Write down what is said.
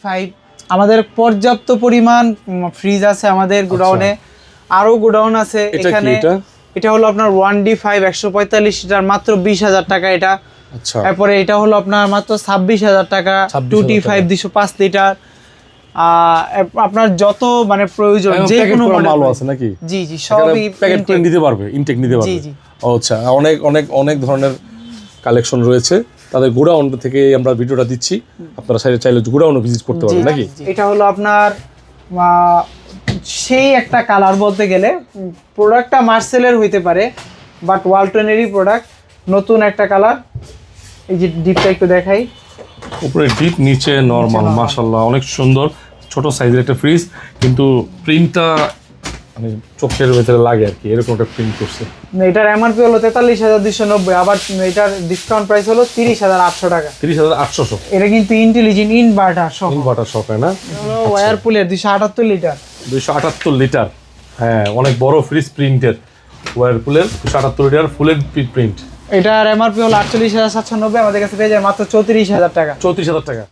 Five আমাদের পর্যাপ্ত পরিমাণ ফ্রিজ আছে আমাদের গোডাউনে, আরো গোডাউন আছে এখানে। এটা হলো আপনার 1D5 145 লিটার মাত্র 20,000 টাকা এটা। আচ্ছা, তারপরে এটা হলো আপনার মাত্র 26,000 টাকা 2T5 205 লিটার। আপনার যত মানে প্রয়োজন যে কোনো মাল আছে নাকি? জি জি, সবই প্যাকেট করে নিতে পারবে, ইনটেক নিতে পারবে। জি জি। আচ্ছা, অনেক অনেক অনেক ধরনের কালেকশন রয়েছে। তাদের গোডাউন থেকে আমরা ভিডিওটা দিচ্ছি, আপনারা চাইলে গোডাউনও ভিজিট করতে পারবেন নাকি? এটা হলো আপনার সেই একটা কালার বলতে গেলে প্রোডাক্টটা মার্সেলের হইতে পারে, বাট ওয়ালটনেরই প্রোডাক্ট, নতুন একটা কালার। এই যে ডিপটা একটু দেখাই, উপরে ডিপ, নিচে নরমাল। মাশাআল্লাহ, অনেক সুন্দর। ছোট সাইজের একটা ফ্রিজ, কিন্তু প্রিন্টটা মানে চোখের ভেতরে লাগে আর কি, এরকম একটা প্রিন্ট করছে। এটার এমআরপি হলো 43,290, আবার এটার ডিসকাউন্ট প্রাইস হলো 30,800 টাকা। 30,800। এটা কিন্তু ইন্টেলিজেন্ট ইনভার্টার সহ। ইনভার্টার সহ, না? ওয়ারপুলের 278 লিটার। 278 লিটার, হ্যাঁ, অনেক বড় ফ্রিজ, প্রিন্টের ওয়ারপুলের 278 লিটার ফুলের প্রিন্ট। এটার এমআরপি হলো 48,790, আমাদের কাছে পেয়ে যায় মাত্র 34,000 টাকা। 34,000 টাকা।